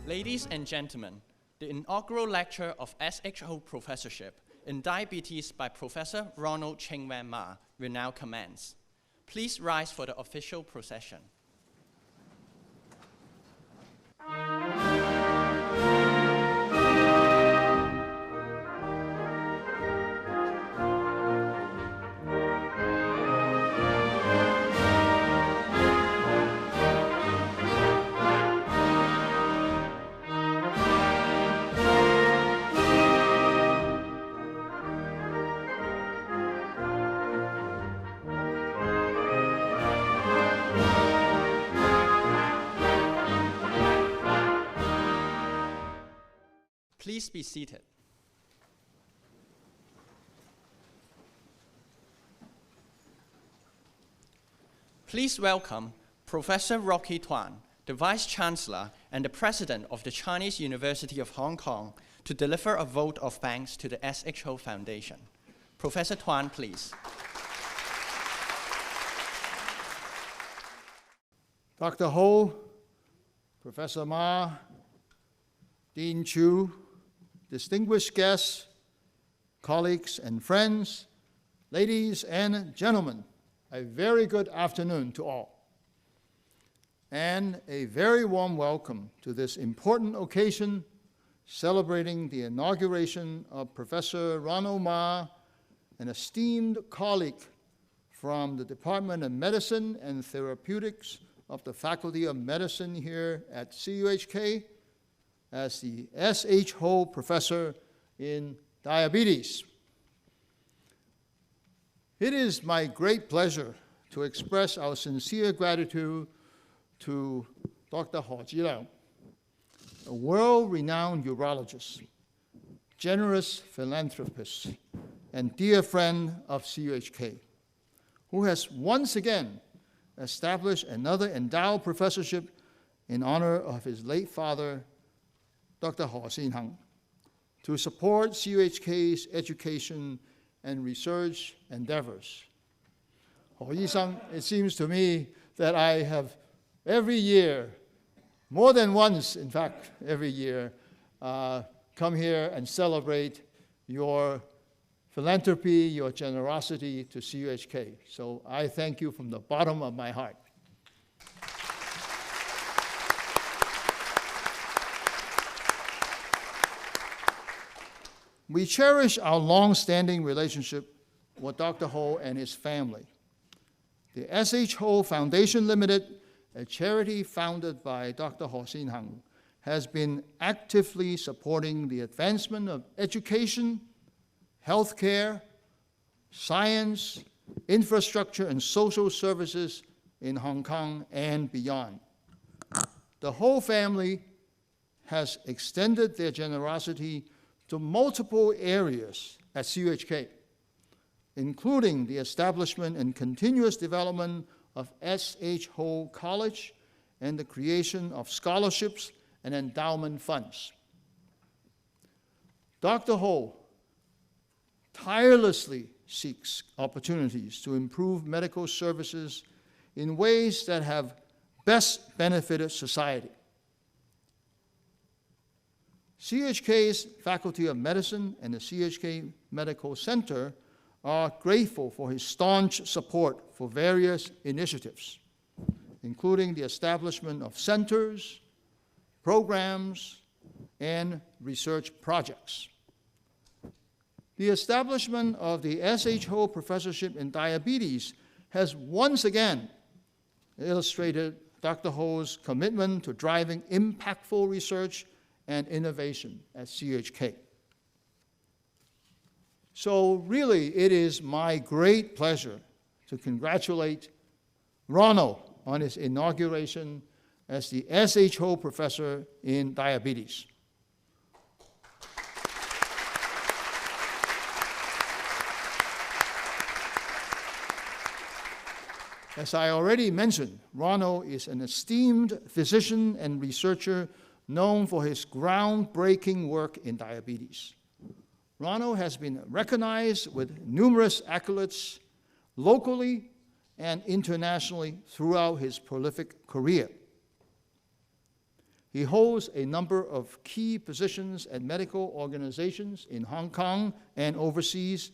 Ladies and gentlemen, the inaugural lecture of SHO Professorship in Diabetes by Professor Ronald Ching Wan will now commence. Please rise for the official procession. Please be seated. Please welcome Professor Rocky Tuan, the Vice Chancellor and the President of the Chinese University of Hong Kong, to deliver a vote of thanks to the SHO Foundation. Professor Tuan, please. Dr. Ho, Professor Ma, Dean Chu, distinguished guests, colleagues and friends, ladies and gentlemen, a very good afternoon to all. And a very warm welcome to this important occasion celebrating the inauguration of Professor Ronald Ma, an esteemed colleague from the Department of Medicine and Therapeutics of the Faculty of Medicine here at CUHK, as the SHO Professor in Diabetes. It is my great pleasure to express our sincere gratitude to Dr. Ho Ji-Liang, a world-renowned urologist, generous philanthropist, and dear friend of CUHK, who has once again established another endowed professorship in honor of his late father, Dr. Ho Xin-heng, to support CUHK's education and research endeavors. Ho Yi-sung, it seems to me that I have every year, more than once, in fact, every year, come here and celebrate your philanthropy, your generosity to CUHK. So I thank you from the bottom of my heart. We cherish our long-standing relationship with Dr. Ho and his family. The SHO Foundation Limited, a charity founded by Dr. Ho Xin-heng, has been actively supporting the advancement of education, healthcare, science, infrastructure, and social services in Hong Kong and beyond. The Ho family has extended their generosity to multiple areas at CUHK, including the establishment and continuous development of SHO College and the creation of scholarships and endowment funds. Dr. Ho tirelessly seeks opportunities to improve medical services in ways that have best benefited society. CUHK's Faculty of Medicine and the CUHK Medical Center are grateful for his staunch support for various initiatives, including the establishment of centers, programs, and research projects. The establishment of the SHO Professorship in Diabetes has once again illustrated Dr. Ho's commitment to driving impactful research and innovation at CUHK. So really, it is my great pleasure to congratulate Ronald on his inauguration as the SHO Professor in Diabetes. As I already mentioned, Ronald is an esteemed physician and researcher known for his groundbreaking work in diabetes. Ronald has been recognized with numerous accolades locally and internationally throughout his prolific career. He holds a number of key positions at medical organizations in Hong Kong and overseas,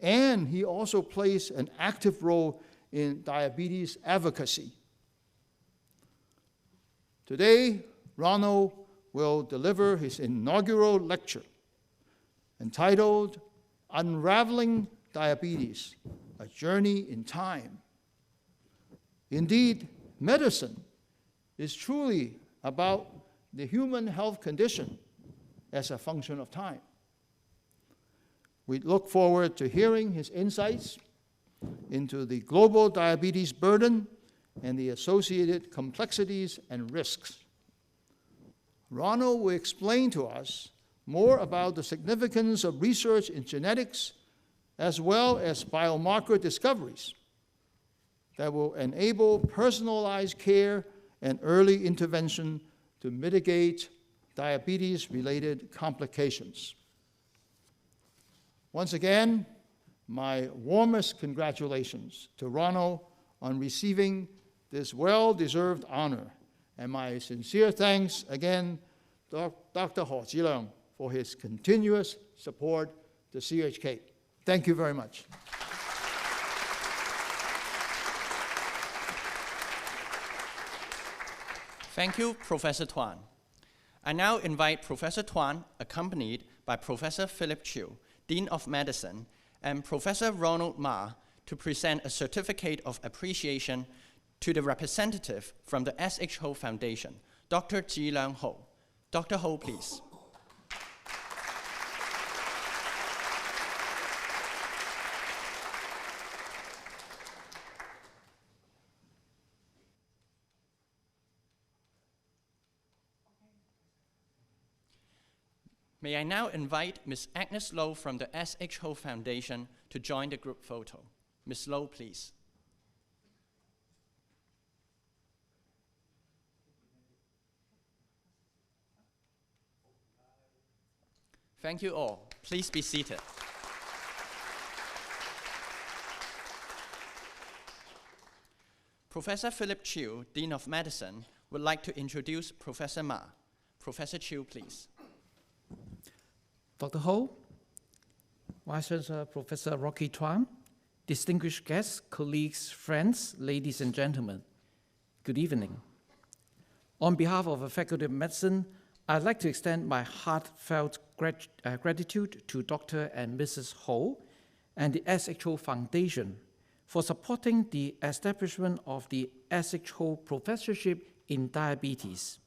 and he also plays an active role in diabetes advocacy. Today, Ronald will deliver his inaugural lecture entitled Unraveling Diabetes, A Journey in Time. Indeed, medicine is truly about the human health condition as a function of time. We look forward to hearing his insights into the global diabetes burden and the associated complexities and risks. Ronald will explain to us more about the significance of research in genetics as well as biomarker discoveries that will enable personalized care and early intervention to mitigate diabetes-related complications. Once again, my warmest congratulations to Ronald on receiving this well-deserved honor, and my sincere thanks again to Dr. He Zhilang for his continuous support to CUHK. Thank you very much. Thank you, Professor Tuan. I now invite Professor Tuan, accompanied by Professor Philip Chiu, Dean of Medicine, and Professor Ronald Ma, to present a certificate of appreciation to the representative from the S.H. Ho Foundation, Dr. Zhilang Ho. Dr. Ho, please. May I now invite Ms. Agnes Low from the S.H. Ho Foundation to join the group photo. Ms. Low, please. Thank you all. Please be seated. Professor Philip Chiu, Dean of Medicine, would like to introduce Professor Ma. Professor Chiu, please. Dr. Ho, Vice Chancellor Professor Rocky Tuan, distinguished guests, colleagues, friends, ladies and gentlemen, good evening. On behalf of the Faculty of Medicine, I'd like to extend my heartfelt gratitude to Dr. and Mrs. Ho and the S.H. Ho Foundation for supporting the establishment of the S.H. Ho Professorship in Diabetes.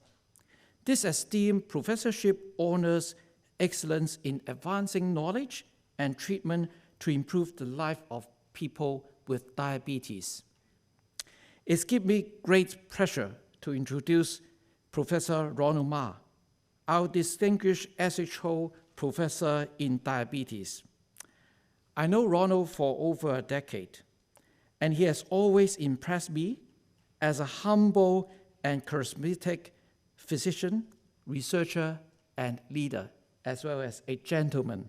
This esteemed professorship honors excellence in advancing knowledge and treatment to improve the life of people with diabetes. It's given me great pleasure to introduce Professor Ronald Ma, our distinguished S.H. Ho professor in diabetes. I know Ronald for over a decade, and he has always impressed me as a humble and charismatic physician, researcher, and leader, as well as a gentleman.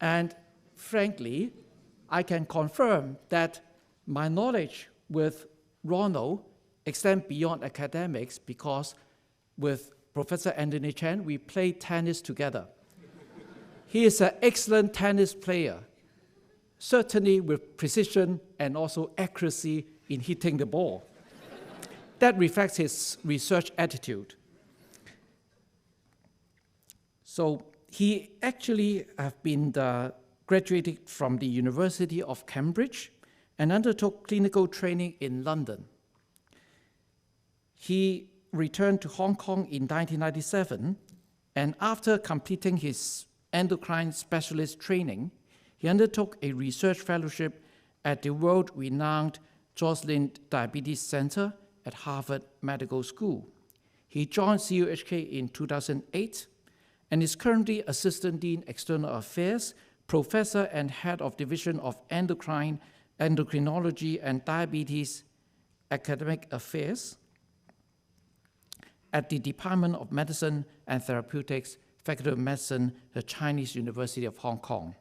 And frankly, I can confirm that my knowledge with Ronald extends beyond academics because with Professor Anthony Chen, we played tennis together. He is an excellent tennis player, certainly with precision and also accuracy in hitting the ball. That reflects his research attitude. So he actually have been graduated from the University of Cambridge and undertook clinical training in London. He returned to Hong Kong in 1997, and after completing his endocrine specialist training, he undertook a research fellowship at the world-renowned Joslin Diabetes Center at Harvard Medical School. He joined CUHK in 2008 and is currently Assistant Dean External Affairs, Professor and Head of Division of Endocrinology and Diabetes Academic Affairs at the Department of Medicine and Therapeutics, Faculty of Medicine, the Chinese University of Hong Kong.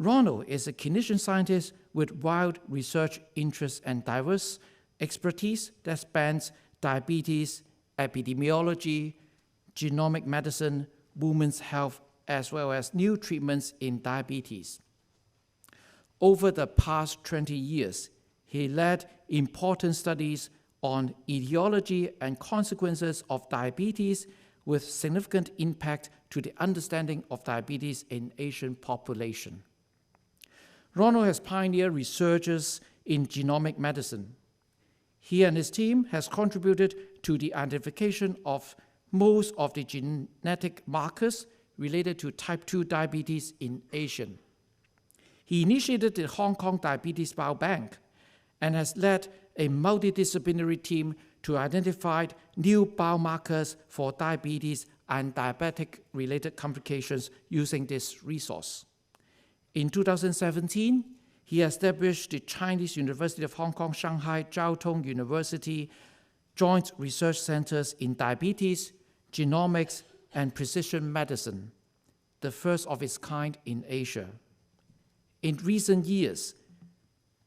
Ronald is a clinician scientist with wide research interests and diverse expertise that spans diabetes, epidemiology, genomic medicine, women's health, as well as new treatments in diabetes. Over the past 20 years, he led important studies on etiology and consequences of diabetes with significant impact to the understanding of diabetes in Asian population. Ronald has pioneered researches in genomic medicine. He and his team has contributed to the identification of most of the genetic markers related to type 2 diabetes in Asia. He initiated the Hong Kong Diabetes Biobank and has led a multidisciplinary team to identify new biomarkers for diabetes and diabetic-related complications using this resource. In 2017, he established the Chinese University of Hong Kong Shanghai Jiao Tong University Joint Research Centers in Diabetes, Genomics, and Precision Medicine, the first of its kind in Asia. In recent years,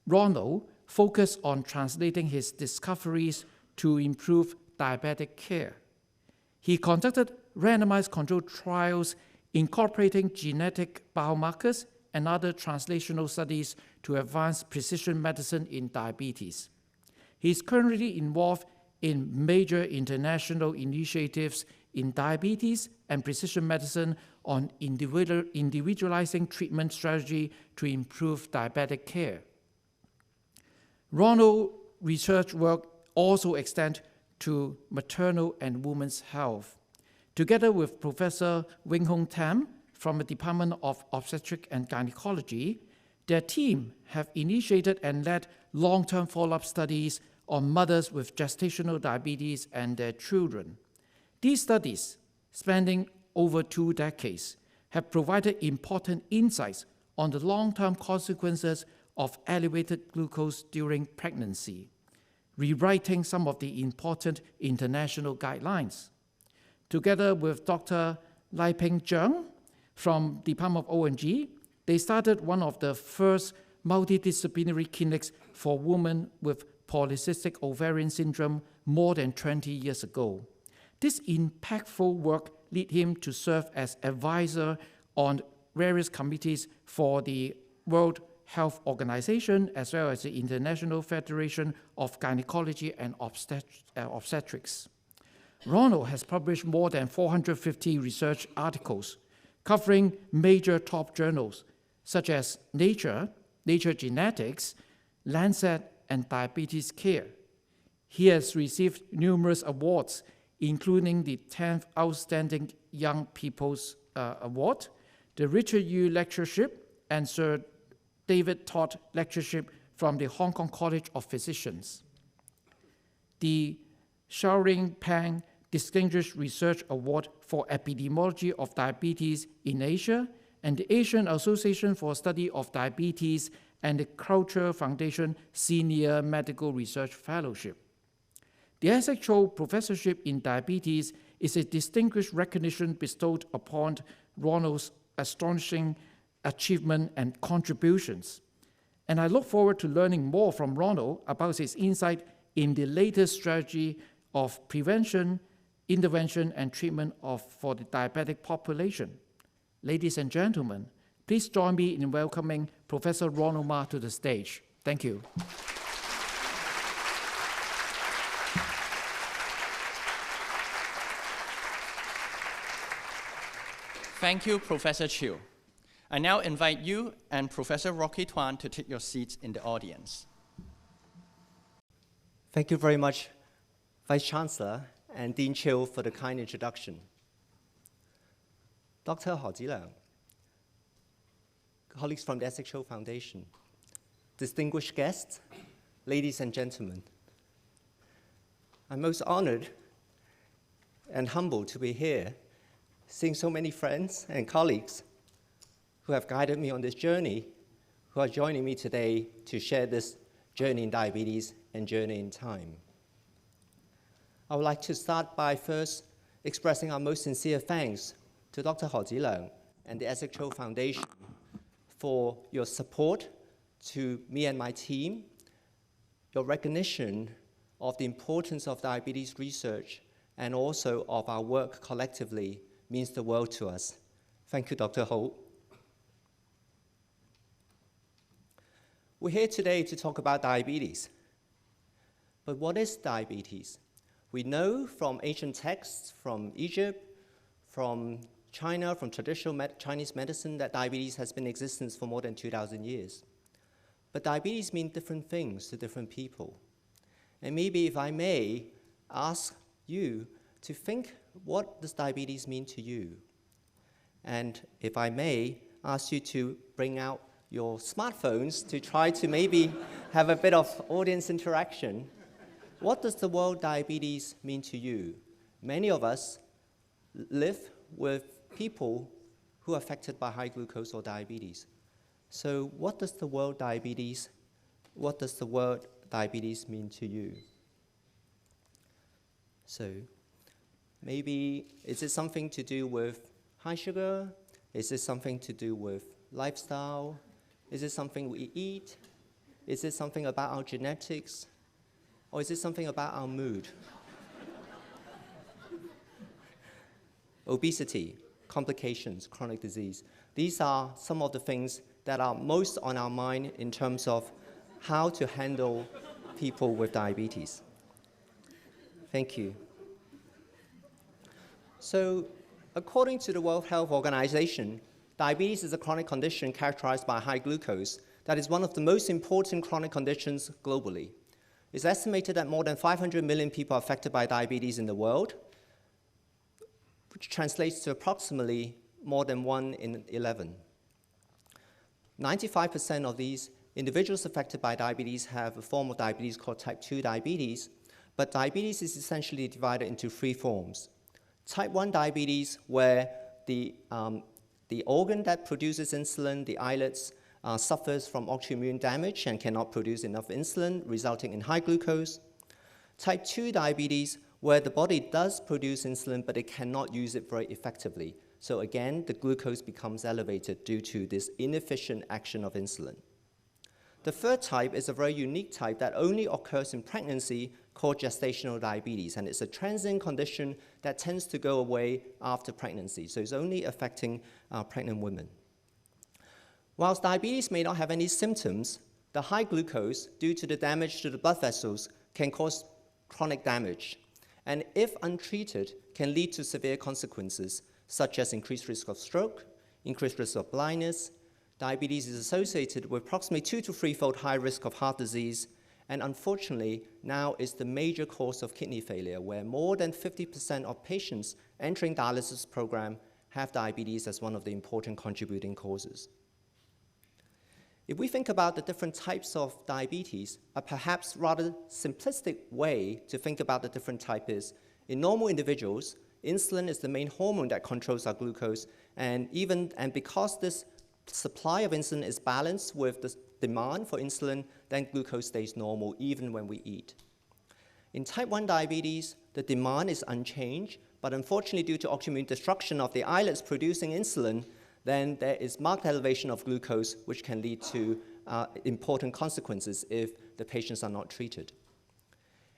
Ronald focused on translating his discoveries to improve diabetic care. He conducted randomized controlled trials incorporating genetic biomarkers and other translational studies to advance precision medicine in diabetes. He is currently involved in major international initiatives in diabetes and precision medicine on individualizing treatment strategy to improve diabetic care. Ronald's research work also extends to maternal and women's health. Together with Professor Wing Hong Tam from the Department of Obstetrics and Gynecology, their team have initiated and led long-term follow-up studies on mothers with gestational diabetes and their children. These studies, spanning over 2 decades, have provided important insights on the long-term consequences of elevated glucose during pregnancy, rewriting some of the important international guidelines. Together with Dr. Lai Ping Zheng from Department of O&G, they started one of the first multidisciplinary clinics for women with polycystic ovarian syndrome more than 20 years ago. This impactful work led him to serve as advisor on various committees for the World Health Organization as well as the International Federation of Gynecology and Obstetrics. Ronald has published more than 450 research articles covering major top journals such as Nature, Nature Genetics, Lancet, and Diabetes Care. He has received numerous awards, including the 10th Outstanding Young People's Award, the Richard Yu Lectureship, and Sir David Todd Lectureship from the Hong Kong College of Physicians. The Xiaoring Pang Distinguished Research Award for Epidemiology of Diabetes in Asia, and the Asian Association for Study of Diabetes and the Culture Foundation Senior Medical Research Fellowship. The SHO Professorship in Diabetes is a distinguished recognition bestowed upon Ronald's astonishing achievement and contributions. And I look forward to learning more from Ronald about his insight in the latest strategy of prevention, intervention, and treatment for the diabetic population. Ladies and gentlemen, please join me in welcoming Professor Ronald Ma to the stage. Thank you. Thank you, Professor Chiu. I now invite you and Professor Rocky Tuan to take your seats in the audience. Thank you very much, Vice Chancellor and Dean Chiu, for the kind introduction. Dr. He Ziliang, colleagues from the SHO Foundation, distinguished guests, ladies and gentlemen, I'm most honored and humbled to be here, seeing so many friends and colleagues who have guided me on this journey, who are joining me today to share this journey in diabetes and journey in time. I would like to start by first expressing our most sincere thanks to Dr. He Ziliang and the SHO Foundation for your support to me and my team, your recognition of the importance of diabetes research and also of our work collectively means the world to us. Thank you, Dr. Ho. We're here today to talk about diabetes. But what is diabetes? We know from ancient texts, from Egypt, from China, from traditional Chinese medicine, that diabetes has been in existence for more than 2,000 years. But diabetes means different things to different people. And maybe if I may ask you to think, what does diabetes mean to you? And if I may ask you to bring out your smartphones to try to maybe have a bit of audience interaction. What does the word diabetes mean to you? Many of us live with people who are affected by high glucose or diabetes. So what does the word diabetes mean to you? So maybe, is it something to do with high sugar? Is it something to do with lifestyle? Is it something we eat? Is it something about our genetics? Or is it something about our mood? Obesity, complications, chronic disease. These are some of the things that are most on our mind in terms of how to handle people with diabetes. Thank you. So, according to the World Health Organization, diabetes is a chronic condition characterized by high glucose that is one of the most important chronic conditions globally. It's estimated that more than 500 million people are affected by diabetes in the world, which translates to approximately more than 1 in 11. 95% of these individuals affected by diabetes have a form of diabetes called type 2 diabetes, but diabetes is essentially divided into 3 forms. Type 1 diabetes, where the organ that produces insulin, the islets, suffers from autoimmune damage and cannot produce enough insulin, resulting in high glucose. Type 2 diabetes, where the body does produce insulin, but it cannot use it very effectively. So again, the glucose becomes elevated due to this inefficient action of insulin. The third type is a very unique type that only occurs in pregnancy, called gestational diabetes, and it's a transient condition that tends to go away after pregnancy, so it's only affecting pregnant women. Whilst diabetes may not have any symptoms, the high glucose, due to the damage to the blood vessels, can cause chronic damage, and if untreated, can lead to severe consequences, such as increased risk of stroke, increased risk of blindness. Diabetes is associated with approximately 2 to 3-fold high risk of heart disease, and unfortunately, now is the major cause of kidney failure, where more than 50% of patients entering dialysis program have diabetes as one of the important contributing causes. If we think about the different types of diabetes, a perhaps rather simplistic way to think about the different type is, in normal individuals, insulin is the main hormone that controls our glucose, and because this supply of insulin is balanced with the demand for insulin, then glucose stays normal even when we eat. In type 1 diabetes, the demand is unchanged, but unfortunately due to autoimmune destruction of the islets producing insulin, then there is marked elevation of glucose, which can lead to important consequences if the patients are not treated.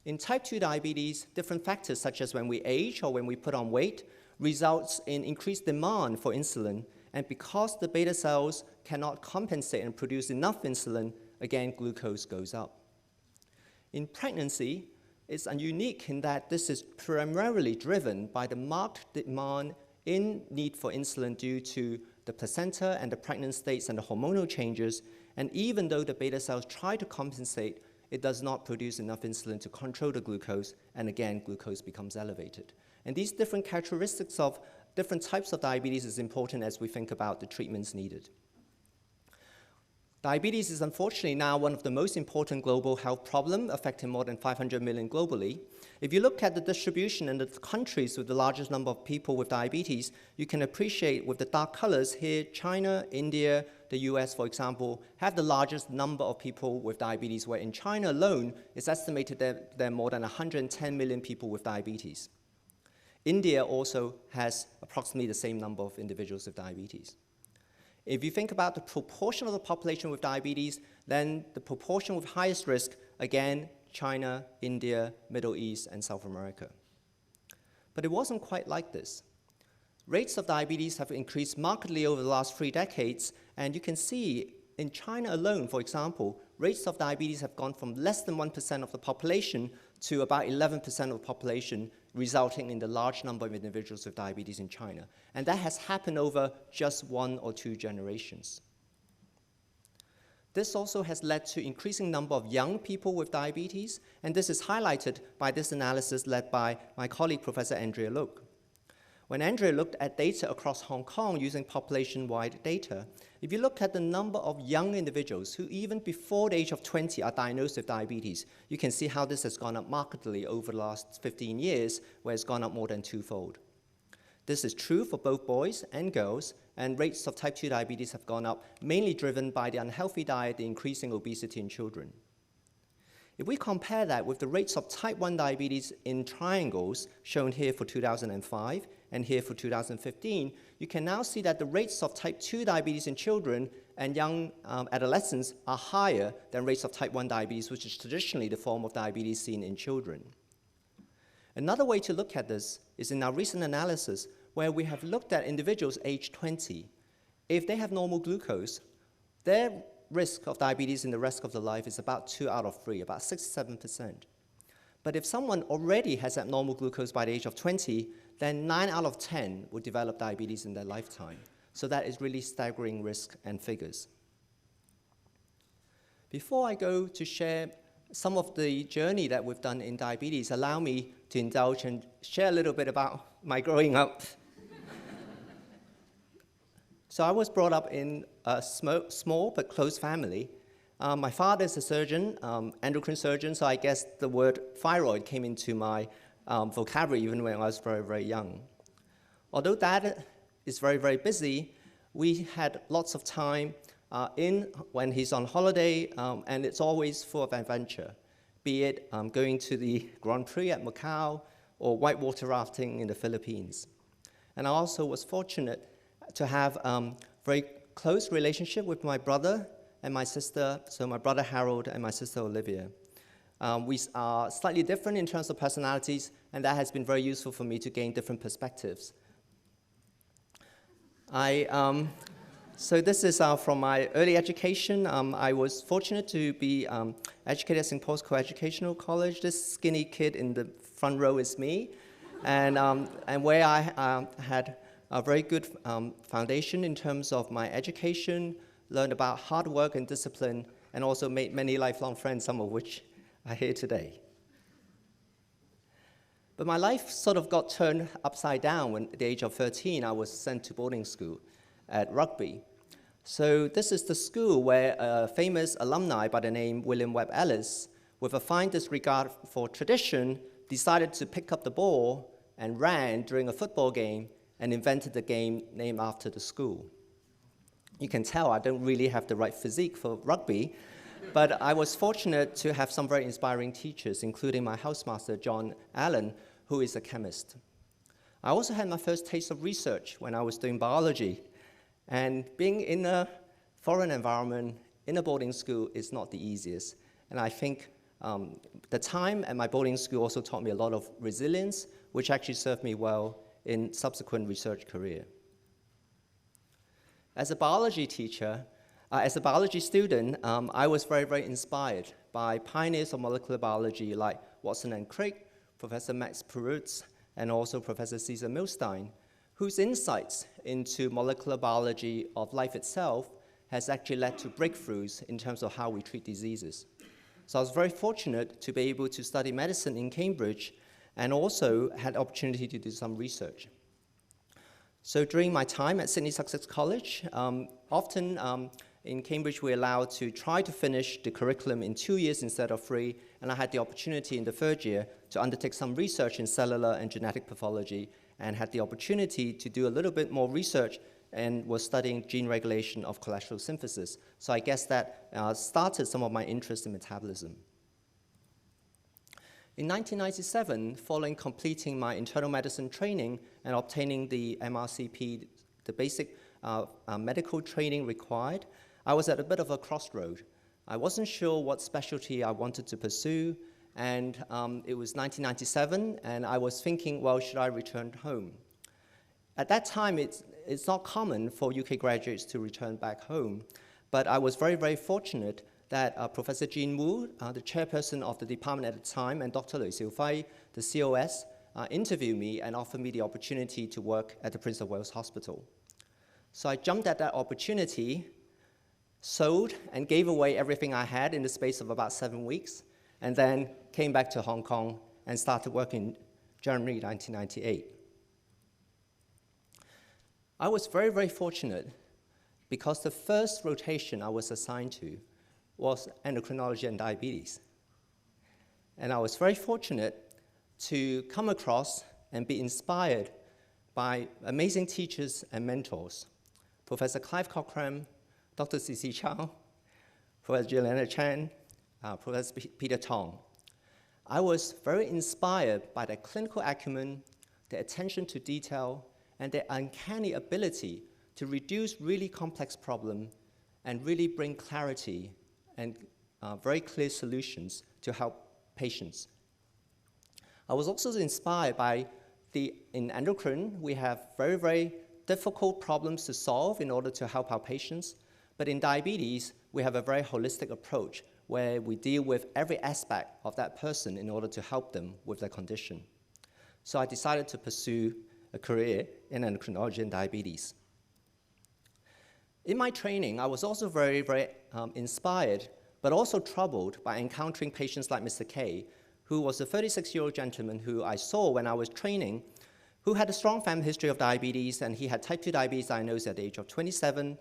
In type 2 diabetes, different factors such as when we age or when we put on weight results in increased demand for insulin, and because the beta cells cannot compensate and produce enough insulin, again, glucose goes up. In pregnancy, it's unique in that this is primarily driven by the marked demand in need for insulin due to the placenta and the pregnant states and the hormonal changes, and even though the beta cells try to compensate, it does not produce enough insulin to control the glucose, and again, glucose becomes elevated. And these different characteristics of different types of diabetes is important as we think about the treatments needed. Diabetes is unfortunately now one of the most important global health problems, affecting more than 500 million globally. If you look at the distribution in the countries with the largest number of people with diabetes, you can appreciate with the dark colors here, China, India, the US, for example, have the largest number of people with diabetes, where in China alone, it's estimated that there are more than 110 million people with diabetes. India also has approximately the same number of individuals with diabetes. If you think about the proportion of the population with diabetes, then the proportion with highest risk, again, China, India, Middle East, and South America. But it wasn't quite like this. Rates of diabetes have increased markedly over the last 3 decades, and you can see in China alone, for example, rates of diabetes have gone from less than 1% of the population to about 11% of the population, resulting in the large number of individuals with diabetes in China. And that has happened over just 1 or 2 generations. This also has led to increasing number of young people with diabetes, and this is highlighted by this analysis led by my colleague, Professor Andrea Look. When Andrea looked at data across Hong Kong using population-wide data, if you look at the number of young individuals who even before the age of 20 are diagnosed with diabetes, you can see how this has gone up markedly over the last 15 years, where it's gone up more than 2-fold. This is true for both boys and girls, and rates of type 2 diabetes have gone up, mainly driven by the unhealthy diet, the increasing obesity in children. If we compare that with the rates of type 1 diabetes in triangles, shown here for 2005 and here for 2015, you can now see that the rates of type 2 diabetes in children and young adolescents are higher than rates of type 1 diabetes, which is traditionally the form of diabetes seen in children. Another way to look at this is in our recent analysis, where we have looked at individuals aged 20. If they have normal glucose, their risk of diabetes in the rest of their life is about 2 out of 3, about 67%. But if someone already has abnormal glucose by the age of 20, then 9 out of 10 will develop diabetes in their lifetime. So that is really staggering risk and figures. Before I go to share some of the journey that we've done in diabetes, allow me to indulge and share a little bit about my growing up. So I was brought up in a small but close family. My father is a surgeon, endocrine surgeon, so I guess the word thyroid came into my vocabulary even when I was very, very young. Although Dad is very, very busy, we had lots of time when he's on holiday, and it's always full of adventure, be it going to the Grand Prix at Macau or whitewater rafting in the Philippines. And I also was fortunate to have a very close relationship with my brother and my sister, so my brother Harold and my sister Olivia. We are slightly different in terms of personalities, and that has been very useful for me to gain different perspectives. So this is from my early education. I was fortunate to be educated at St. Paul's Co-Educational College. This skinny kid in the front row is me, and where I had a very good foundation in terms of my education, learned about hard work and discipline, and also made many lifelong friends, some of which are here today. But my life sort of got turned upside down when at the age of 13, I was sent to boarding school at Rugby. So this is the school where a famous alumni by the name William Webb Ellis, with a fine disregard for tradition, decided to pick up the ball and ran during a football game and invented the game named after the school. You can tell I don't really have the right physique for rugby, but I was fortunate to have some very inspiring teachers, including my housemaster, John Allen, who is a chemist. I also had my first taste of research when I was doing biology, and being in a foreign environment, in a boarding school, is not the easiest. And I think the time at my boarding school also taught me a lot of resilience, which actually served me well in subsequent research career. As a biology teacher, as a biology student, I was very, very inspired by pioneers of molecular biology like Watson and Crick, Professor Max Perutz, and also Professor Cesar Milstein, whose insights into molecular biology of life itself has actually led to breakthroughs in terms of how we treat diseases. So I was very fortunate to be able to study medicine in Cambridge and also had the opportunity to do some research. So during my time at Sydney Sussex College, often in Cambridge we're allowed to try to finish the curriculum in 2 years instead of 3, and I had the opportunity in the third year to undertake some research in cellular and genetic pathology and had the opportunity to do a little bit more research and was studying gene regulation of cholesterol synthesis. So I guess that started some of my interest in metabolism. In 1997, following completing my internal medicine training and obtaining the MRCP, the basic medical training required, I was at a bit of a crossroad. I wasn't sure what specialty I wanted to pursue, and it was 1997, and I was thinking, well, should I return home? At that time, it's not common for UK graduates to return back home, but I was very, very fortunate that Professor Jean Wu, the chairperson of the department at the time, and Dr. Lui Xiufei, the COS, interviewed me and offered me the opportunity to work at the Prince of Wales Hospital. So I jumped at that opportunity, sold and gave away everything I had in the space of about 7 weeks, and then came back to Hong Kong and started working in January 1998. I was very, very fortunate because the first rotation I was assigned to was endocrinology and diabetes. And I was very fortunate to come across and be inspired by amazing teachers and mentors, Professor Clive Cochrane, Dr. C.C. Chow, Professor Juliana Chan, Professor Peter Tong. I was very inspired by their clinical acumen, their attention to detail, and their uncanny ability to reduce really complex problems and really bring clarity and very clear solutions to help patients. I was also inspired by in endocrine, we have very, very difficult problems to solve in order to help our patients. But in diabetes, we have a very holistic approach where we deal with every aspect of that person in order to help them with their condition. So I decided to pursue a career in endocrinology and diabetes. In my training, I was also very, very inspired, but also troubled by encountering patients like Mr. K, who was a 36-year-old gentleman who I saw when I was training, who had a strong family history of diabetes, and he had type 2 diabetes diagnosed at the age of 27.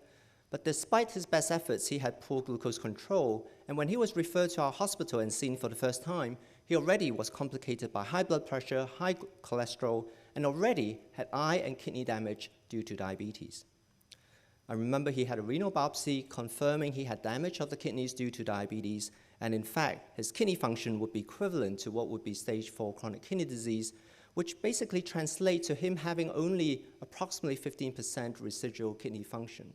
But despite his best efforts, he had poor glucose control, and when he was referred to our hospital and seen for the first time, he already was complicated by high blood pressure, high cholesterol, and already had eye and kidney damage due to diabetes. I remember he had a renal biopsy confirming he had damage of the kidneys due to diabetes, and in fact, his kidney function would be equivalent to what would be stage 4 chronic kidney disease, which basically translates to him having only approximately 15% residual kidney function.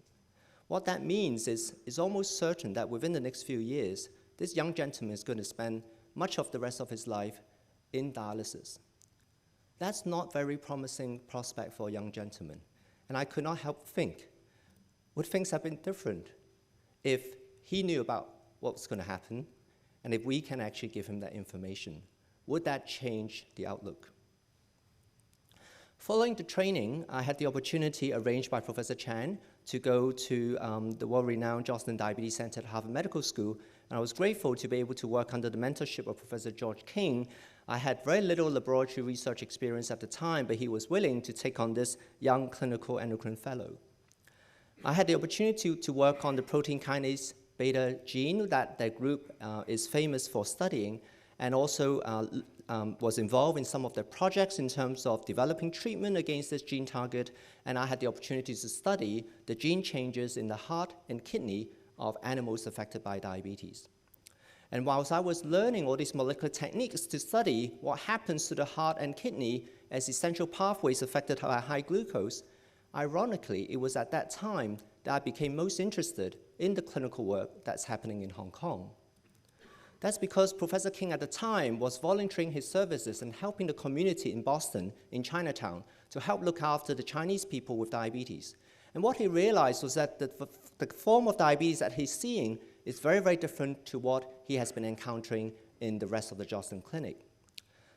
What that means is almost certain that within the next few years, this young gentleman is going to spend much of the rest of his life in dialysis. That's not a very promising prospect for a young gentleman. And I could not help think, would things have been different if he knew about what was going to happen, and if we can actually give him that information? Would that change the outlook? Following the training, I had the opportunity arranged by Professor Chan to go to the world-renowned Joslin Diabetes Center at Harvard Medical School, and I was grateful to be able to work under the mentorship of Professor George King. I had very little laboratory research experience at the time, but he was willing to take on this young clinical endocrine fellow. I had the opportunity to work on the protein kinase beta gene that the group is famous for studying, and also was involved in some of their projects in terms of developing treatment against this gene target, and I had the opportunity to study the gene changes in the heart and kidney of animals affected by diabetes. And whilst I was learning all these molecular techniques to study what happens to the heart and kidney as essential pathways affected by high glucose, ironically, it was at that time that I became most interested in the clinical work that's happening in Hong Kong. That's because Professor King at the time was volunteering his services and helping the community in Boston, in Chinatown, to help look after the Chinese people with diabetes. And what he realized was that the form of diabetes that he's seeing is very, very different to what he has been encountering in the rest of the Joslin Clinic.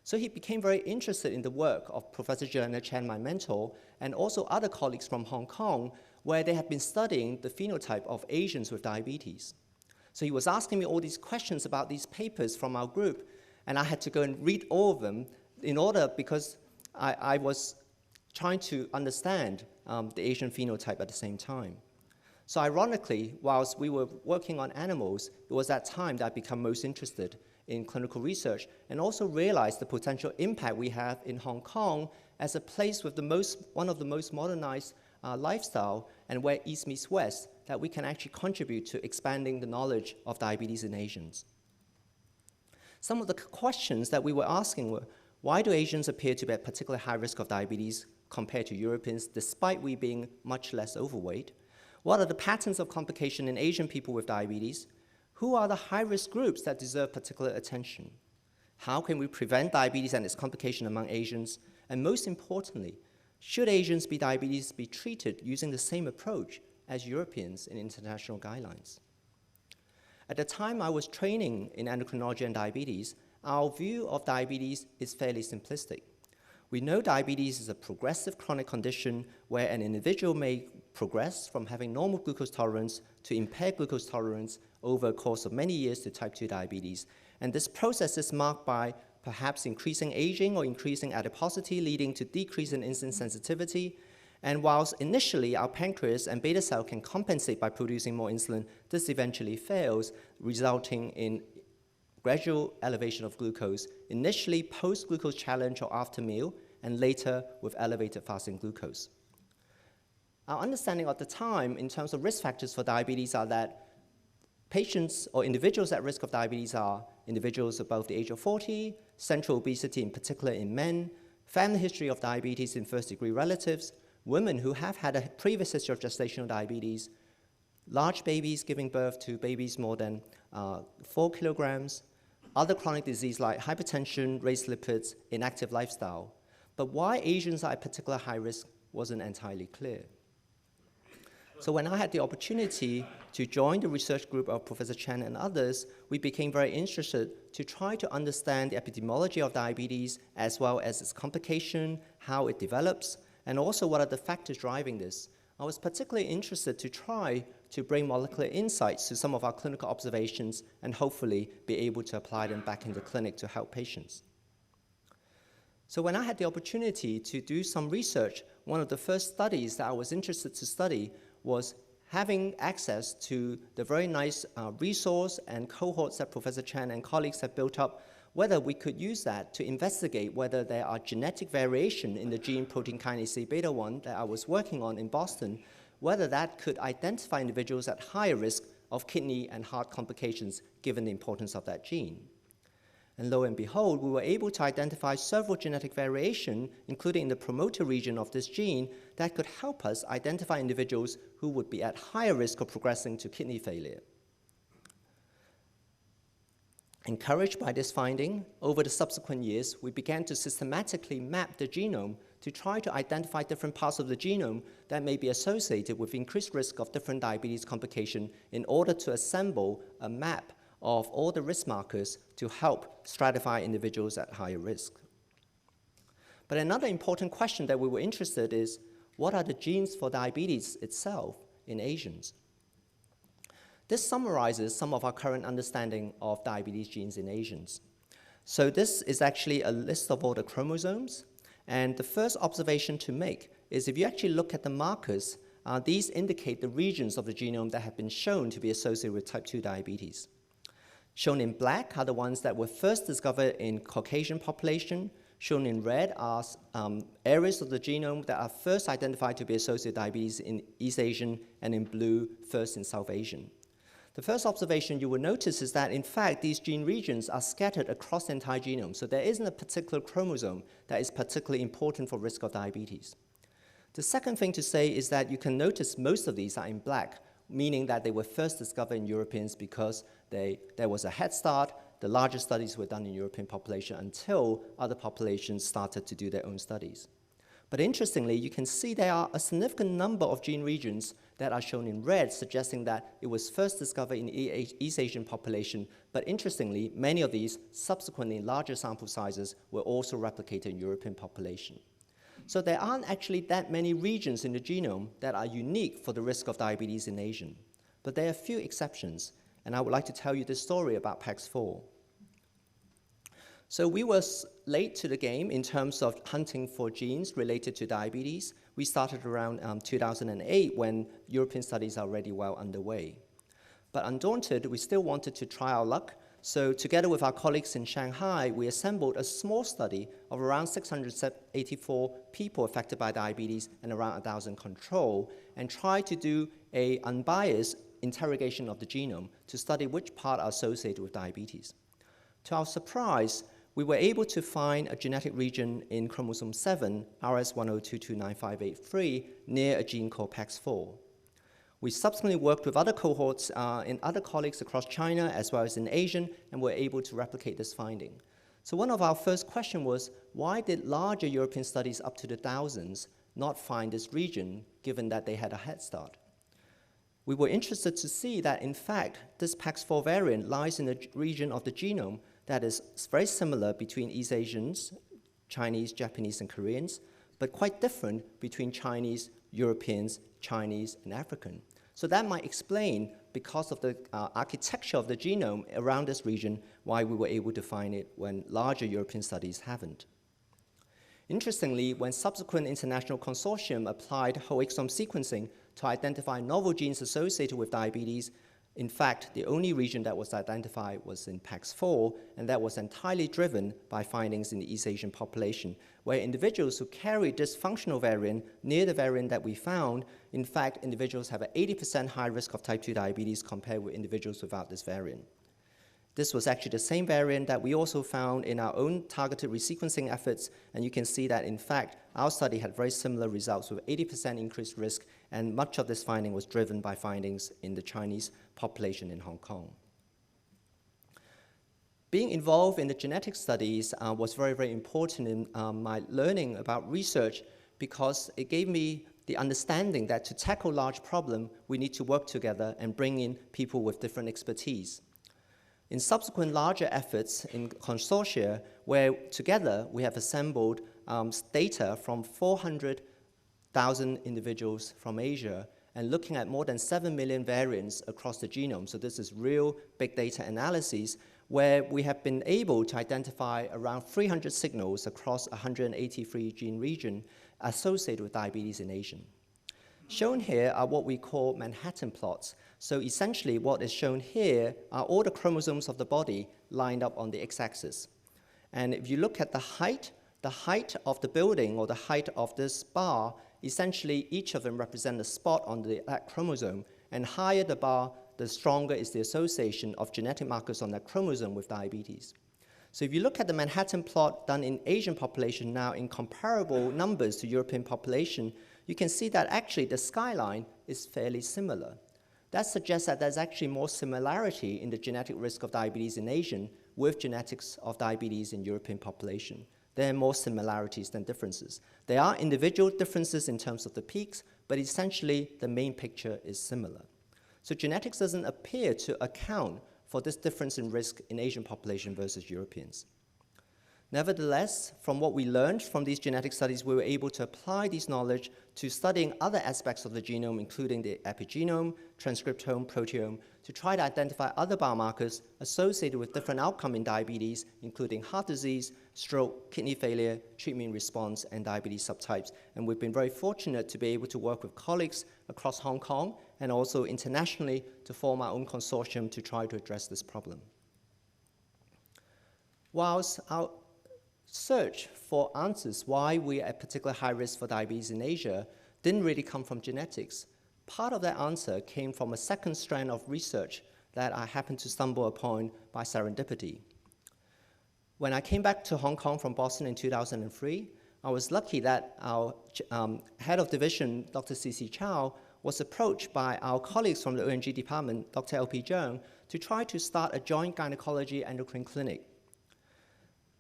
So he became very interested in the work of Professor Juliana Chan, my mentor, and also other colleagues from Hong Kong, where they had been studying the phenotype of Asians with diabetes. So he was asking me all these questions about these papers from our group, and I had to go and read all of them because I was trying to understand the Asian phenotype at the same time. So ironically, whilst we were working on animals, it was that time that I became most interested in clinical research and also realized the potential impact we have in Hong Kong as a place with one of the most modernized lifestyle, and where East meets West, that we can actually contribute to expanding the knowledge of diabetes in Asians. Some of the questions that we were asking were, why do Asians appear to be at particularly high risk of diabetes compared to Europeans, despite we being much less overweight? What are the patterns of complication in Asian people with diabetes? Who are the high-risk groups that deserve particular attention? How can we prevent diabetes and its complication among Asians? And most importantly, should Asians with diabetes be treated using the same approach as Europeans in international guidelines? At the time I was training in endocrinology and diabetes, our view of diabetes is fairly simplistic. We know diabetes is a progressive chronic condition where an individual may progress from having normal glucose tolerance to impaired glucose tolerance over a course of many years to type 2 diabetes. And this process is marked by perhaps increasing aging or increasing adiposity, leading to decrease in insulin sensitivity. And whilst initially our pancreas and beta cell can compensate by producing more insulin, this eventually fails, resulting in gradual elevation of glucose, initially post-glucose challenge or after meal, and later with elevated fasting glucose. Our understanding at the time in terms of risk factors for diabetes are that patients or individuals at risk of diabetes are individuals above the age of 40, central obesity in particular in men, family history of diabetes in first-degree relatives, women who have had a previous history of gestational diabetes, large babies giving birth to babies more than 4 kilograms, other chronic disease like hypertension, raised lipids, inactive lifestyle. But why Asians are at particular high risk wasn't entirely clear. So when I had the opportunity to join the research group of Professor Chen and others, we became very interested to try to understand the epidemiology of diabetes as well as its complication, how it develops, and also what are the factors driving this. I was particularly interested to try to bring molecular insights to some of our clinical observations and hopefully be able to apply them back in the clinic to help patients. So when I had the opportunity to do some research, one of the first studies that I was interested to study was having access to the very nice resource and cohorts that Professor Chen and colleagues have built up, whether we could use that to investigate whether there are genetic variation in the gene protein kinase A beta 1 that I was working on in Boston, whether that could identify individuals at higher risk of kidney and heart complications given the importance of that gene. And lo and behold, we were able to identify several genetic variation, including in the promoter region of this gene, that could help us identify individuals who would be at higher risk of progressing to kidney failure. Encouraged by this finding, over the subsequent years, we began to systematically map the genome to try to identify different parts of the genome that may be associated with increased risk of different diabetes complication in order to assemble a map of all the risk markers to help stratify individuals at higher risk. But another important question that we were interested in is, what are the genes for diabetes itself in Asians? This summarizes some of our current understanding of diabetes genes in Asians. So this is actually a list of all the chromosomes. And the first observation to make is if you actually look at the markers, these indicate the regions of the genome that have been shown to be associated with type 2 diabetes. Shown in black are the ones that were first discovered in Caucasian population. Shown in red are areas of the genome that are first identified to be associated with diabetes in East Asian, and in blue, first in South Asian. The first observation you will notice is that, in fact, these gene regions are scattered across the entire genome, so there isn't a particular chromosome that is particularly important for risk of diabetes. The second thing to say is that you can notice most of these are in black, meaning that they were first discovered in Europeans because there was a head start. The larger studies were done in European population until other populations started to do their own studies. But interestingly, you can see there are a significant number of gene regions that are shown in red, suggesting that it was first discovered in East Asian population. But interestingly, many of these, subsequently in larger sample sizes, were also replicated in European population. So there aren't actually that many regions in the genome that are unique for the risk of diabetes in Asian. But there are a few exceptions, and I would like to tell you this story about PAX4. So we were late to the game in terms of hunting for genes related to diabetes. We started around 2008 when European studies are already well underway. But undaunted, we still wanted to try our luck. So together with our colleagues in Shanghai, we assembled a small study of around 684 people affected by diabetes and around 1,000 control, and tried to do an unbiased interrogation of the genome to study which part are associated with diabetes. To our surprise, we were able to find a genetic region in chromosome 7, RS1022958, near a gene called PAX4. We subsequently worked with other cohorts and other colleagues across China as well as in Asia, and were able to replicate this finding. So one of our first questions was, why did larger European studies up to the thousands not find this region, given that they had a head start? We were interested to see that, in fact, this PAX4 variant lies in a region of the genome that is very similar between East Asians, Chinese, Japanese, and Koreans, but quite different between Chinese, Europeans, Chinese, and African. So that might explain, because of the architecture of the genome around this region, why we were able to find it when larger European studies haven't. Interestingly, when subsequent international consortium applied whole exome sequencing to identify novel genes associated with diabetes, in fact, the only region that was identified was in PAX4, and that was entirely driven by findings in the East Asian population, where individuals who carry this functional variant near the variant that we found, in fact, individuals have an 80% high risk of type 2 diabetes compared with individuals without this variant. This was actually the same variant that we also found in our own targeted resequencing efforts, and you can see that, in fact, our study had very similar results with 80% increased risk, and much of this finding was driven by findings in the Chinese population in Hong Kong. Being involved in the genetic studies was very, very important in my learning about research, because it gave me the understanding that to tackle large problems, we need to work together and bring in people with different expertise. In subsequent larger efforts in consortia, where together we have assembled data from 400,000 individuals from Asia and looking at more than 7 million variants across the genome. So this is real big data analysis, where we have been able to identify around 300 signals across 183 gene region associated with diabetes in Asian. Shown here are what we call Manhattan plots. So essentially what is shown here are all the chromosomes of the body lined up on the x-axis. And if you look at the height of the building or the height of this bar, essentially each of them represent a spot on that chromosome. And higher the bar, the stronger is the association of genetic markers on that chromosome with diabetes. So if you look at the Manhattan plot done in Asian population now in comparable numbers to European population, you can see that actually the skyline is fairly similar. That suggests that there's actually more similarity in the genetic risk of diabetes in Asian with genetics of diabetes in European population. There are more similarities than differences. There are individual differences in terms of the peaks, but essentially the main picture is similar. So genetics doesn't appear to account for this difference in risk in Asian population versus Europeans. Nevertheless, from what we learned from these genetic studies, we were able to apply this knowledge to studying other aspects of the genome, including the epigenome, transcriptome, proteome, to try to identify other biomarkers associated with different outcomes in diabetes, including heart disease, stroke, kidney failure, treatment response, and diabetes subtypes. And we've been very fortunate to be able to work with colleagues across Hong Kong and also internationally to form our own consortium to try to address this problem. Whilst our search for answers why we are at particular high risk for diabetes in Asia didn't really come from genetics, part of that answer came from a second strand of research that I happened to stumble upon by serendipity. When I came back to Hong Kong from Boston in 2003, I was lucky that our head of division, Dr. C.C. Chow, was approached by our colleagues from the ONG department, Dr. L.P. Zheng, to try to start a joint gynecology endocrine clinic.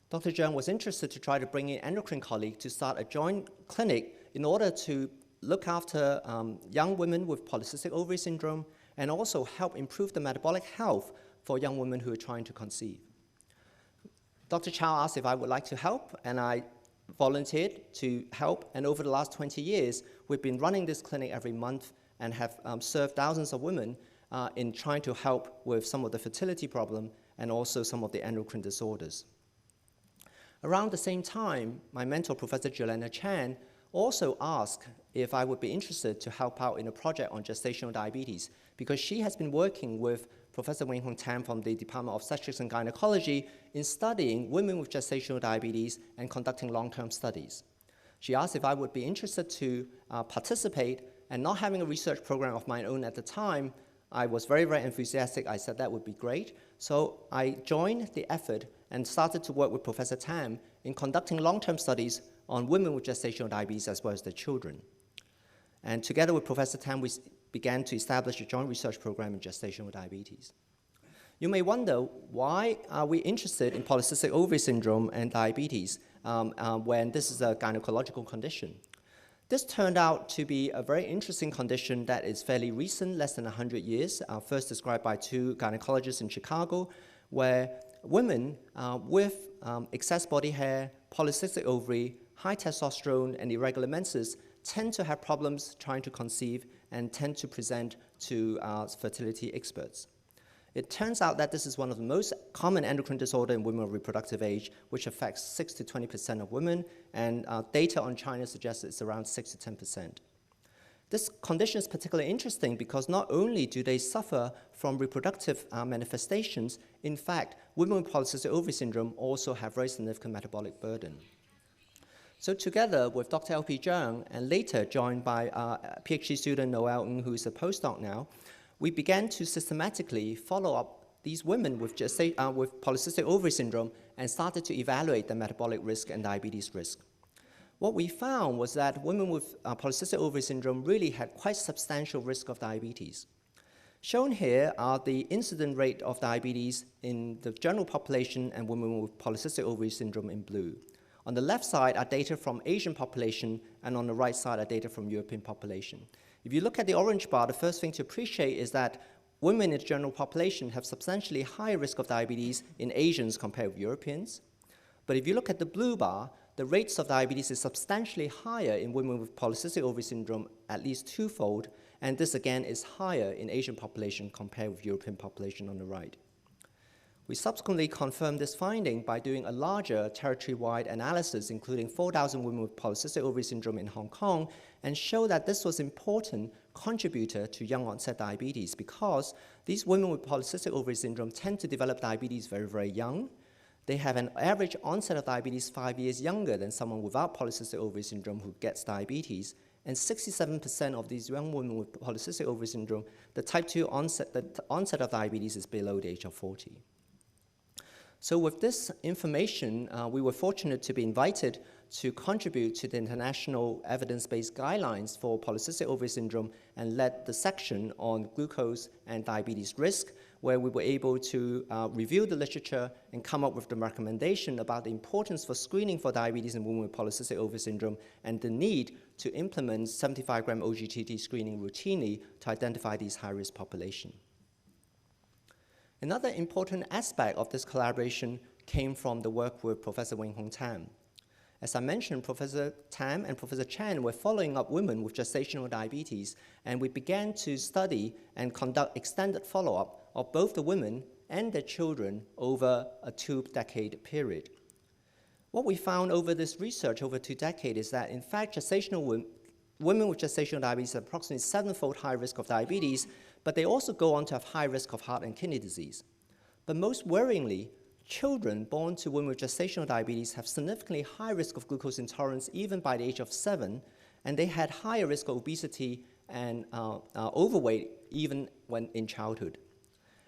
Dr. Zheng was interested to try to bring in endocrine colleagues to start a joint clinic in order to look after young women with polycystic ovary syndrome and also help improve the metabolic health for young women who are trying to conceive. Dr. Chow asked if I would like to help, and I volunteered to help. And over the last 20 years, we've been running this clinic every month and have served thousands of women in trying to help with some of the fertility problem and also some of the endocrine disorders. Around the same time, my mentor, Professor Joanna Chan, also asked if I would be interested to help out in a project on gestational diabetes, because she has been working with Professor Wing Hong Tam from the Department of Obstetrics and Gynecology in studying women with gestational diabetes and conducting long-term studies. She asked if I would be interested to participate, and not having a research program of my own at the time, I was very, very enthusiastic. I said that would be great. So I joined the effort and started to work with Professor Tam in conducting long-term studies on women with gestational diabetes as well as their children. And together with Professor Tam, we began to establish a joint research program in gestational diabetes. You may wonder, why are we interested in polycystic ovary syndrome and diabetes when this is a gynecological condition? This turned out to be a very interesting condition that is fairly recent, less than 100 years, first described by two gynecologists in Chicago, where women with excess body hair, polycystic ovary, high testosterone, and irregular menses tend to have problems trying to conceive and tend to present to fertility experts. It turns out that this is one of the most common endocrine disorders in women of reproductive age, which affects 6 to 20% of women, and data on China suggests it's around 6 to 10%. This condition is particularly interesting because not only do they suffer from reproductive manifestations, in fact, women with polycystic ovary syndrome also have very significant metabolic burden. So together with Dr. L.P. Zhang, and later joined by PhD student Noel Ng, who is a postdoc now, we began to systematically follow up these women with polycystic ovary syndrome and started to evaluate their metabolic risk and diabetes risk. What we found was that women with polycystic ovary syndrome really had quite substantial risk of diabetes. Shown here are the incident rate of diabetes in the general population and women with polycystic ovary syndrome in blue. On the left side are data from Asian population, and on the right side are data from European population. If you look at the orange bar, the first thing to appreciate is that women in the general population have substantially higher risk of diabetes in Asians compared with Europeans. But if you look at the blue bar, the rates of diabetes is substantially higher in women with polycystic ovary syndrome, at least twofold, and this again is higher in Asian population compared with European population on the right. We subsequently confirmed this finding by doing a larger territory-wide analysis, including 4,000 women with polycystic ovary syndrome in Hong Kong, and show that this was an important contributor to young onset diabetes because these women with polycystic ovary syndrome tend to develop diabetes very, very young. They have an average onset of diabetes 5 years younger than someone without polycystic ovary syndrome who gets diabetes. And 67% of these young women with polycystic ovary syndrome, the type 2 onset of diabetes is below the age of 40. So with this information, we were fortunate to be invited to contribute to the international evidence-based guidelines for polycystic ovary syndrome and led the section on glucose and diabetes risk, where we were able to review the literature and come up with the recommendation about the importance for screening for diabetes in women with polycystic ovary syndrome and the need to implement 75-gram OGTT screening routinely to identify these high-risk population. Another important aspect of this collaboration came from the work with Professor Wing-Hung Tam. As I mentioned, Professor Tam and Professor Chan were following up women with gestational diabetes, and we began to study and conduct extended follow-up of both the women and their children over a 2-decade period. What we found over this research over 2 decades is that, in fact, women with gestational diabetes have approximately 7-fold high risk of diabetes, but they also go on to have high risk of heart and kidney disease. But most worryingly, children born to women with gestational diabetes have significantly high risk of glucose intolerance even by the age of 7, and they had higher risk of obesity and overweight even when in childhood.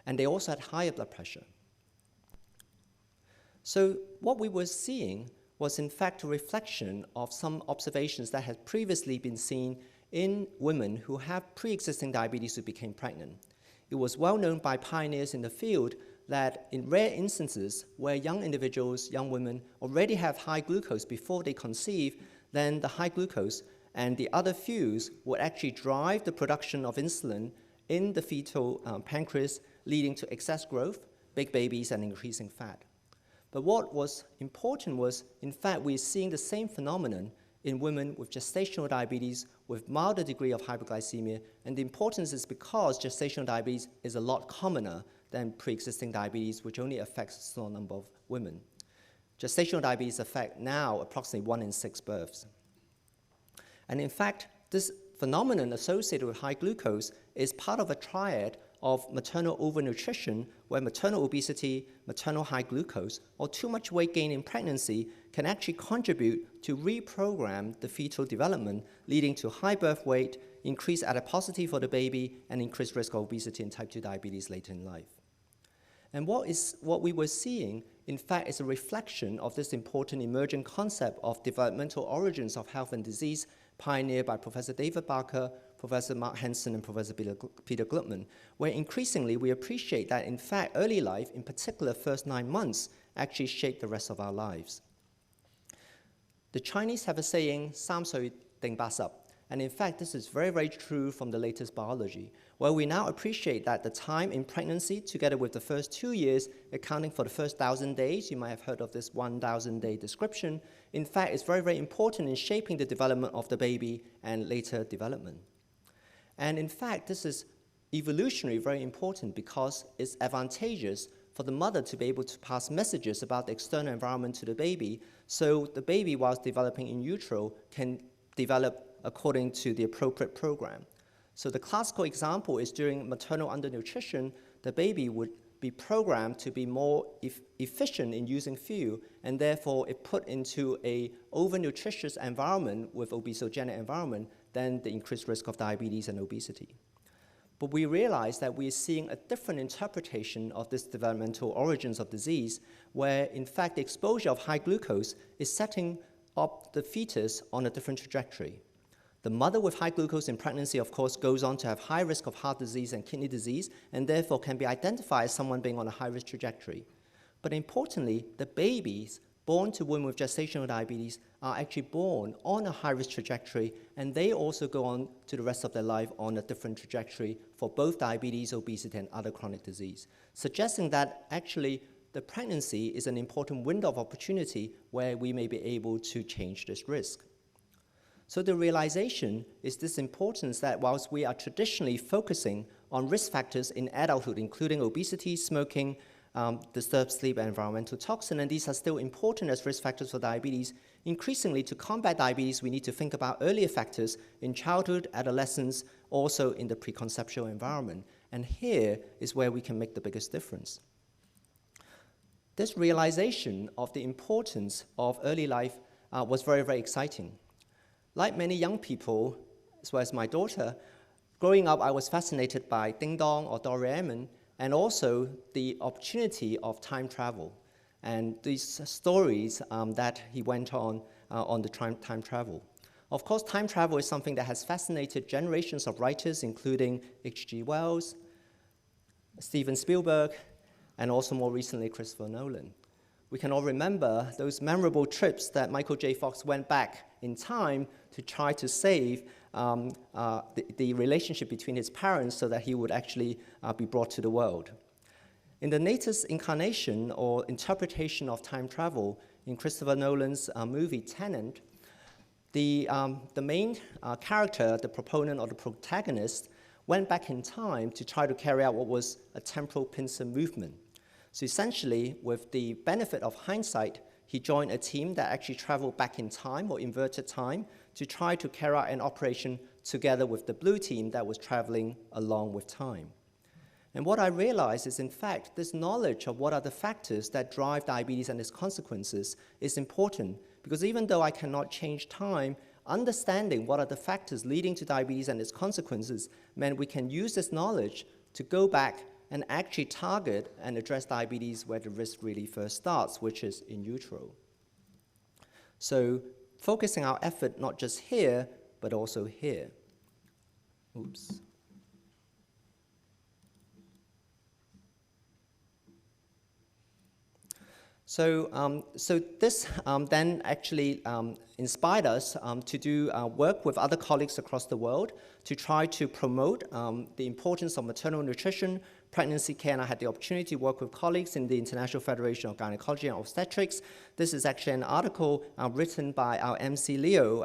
And they also had higher blood pressure. So what we were seeing was in fact a reflection of some observations that had previously been seen in women who have pre-existing diabetes who became pregnant. It was well known by pioneers in the field that in rare instances where young individuals, young women, already have high glucose before they conceive, then the high glucose and the other fuels would actually drive the production of insulin in the fetal pancreas, leading to excess growth, big babies, and increasing fat. But what was important was, in fact, we're seeing the same phenomenon in women with gestational diabetes with milder degree of hypoglycemia, and the importance is because gestational diabetes is a lot commoner than pre-existing diabetes, which only affects a small number of women. Gestational diabetes affects now approximately 1 in 6 births. And in fact, this phenomenon associated with high glucose is part of a triad of maternal overnutrition, where maternal obesity, maternal high glucose, or too much weight gain in pregnancy can actually contribute to reprogram the fetal development, leading to high birth weight, increased adiposity for the baby, and increased risk of obesity and type 2 diabetes later in life. And what we were seeing, in fact, is a reflection of this important emerging concept of developmental origins of health and disease, pioneered by Professor David Barker, Professor Mark Hansen and Professor Peter Glutman, where increasingly we appreciate that, in fact, early life, in particular first 9 months, actually shape the rest of our lives. The Chinese have a saying, 3歲定8十, and in fact, this is very, very true from the latest biology, where we now appreciate that the time in pregnancy, together with the first 2 years, accounting for the first 1,000 days, you might have heard of this 1,000-day description, in fact, is very, very important in shaping the development of the baby and later development. And in fact, this is evolutionary very important because it's advantageous for the mother to be able to pass messages about the external environment to the baby, so the baby, whilst developing in utero, can develop according to the appropriate program. So the classical example is during maternal undernutrition, the baby would be programmed to be more efficient in using fuel, and therefore if put into a overnutritious environment with obesogenic environment, then the increased risk of diabetes and obesity. But we realize that we are seeing a different interpretation of this developmental origins of disease, where in fact the exposure of high glucose is setting up the fetus on a different trajectory. The mother with high glucose in pregnancy, of course, goes on to have high risk of heart disease and kidney disease, and therefore can be identified as someone being on a high-risk trajectory. But importantly, the babies born to women with gestational diabetes are actually born on a high-risk trajectory, and they also go on to the rest of their life on a different trajectory for both diabetes, obesity, and other chronic disease, suggesting that actually the pregnancy is an important window of opportunity where we may be able to change this risk. So the realization is this importance that whilst we are traditionally focusing on risk factors in adulthood, including obesity, smoking, disturbed sleep, and environmental toxin, and these are still important as risk factors for diabetes, increasingly to combat diabetes, we need to think about earlier factors in childhood, adolescence, also in the preconceptual environment. And here is where we can make the biggest difference. This realization of the importance of early life was very, very exciting. Like many young people, as well as my daughter, growing up I was fascinated by Ding Dong or Doraemon, and also the opportunity of time travel and these stories that he went on the time travel. Of course, time travel is something that has fascinated generations of writers, including H.G. Wells, Steven Spielberg, and also more recently Christopher Nolan. We can all remember those memorable trips that Michael J. Fox went back in time to try to save the relationship between his parents so that he would actually be brought to the world. In the latest incarnation or interpretation of time travel in Christopher Nolan's movie Tenet, the main character, the proponent or the protagonist, went back in time to try to carry out what was a temporal pincer movement. So essentially, with the benefit of hindsight, he joined a team that actually traveled back in time or inverted time to try to carry out an operation together with the blue team that was traveling along with time. And what I realized is, in fact, this knowledge of what are the factors that drive diabetes and its consequences is important, because even though I cannot change time, understanding what are the factors leading to diabetes and its consequences meant we can use this knowledge to go back and actually target and address diabetes where the risk really first starts, which is in utero. So focusing our effort not just here, but also here. Oops. So this then actually inspired us to do work with other colleagues across the world to try to promote the importance of maternal nutrition, pregnancy care, and I had the opportunity to work with colleagues in the International Federation of Gynecology and Obstetrics. This is actually an article written by our MC Leo,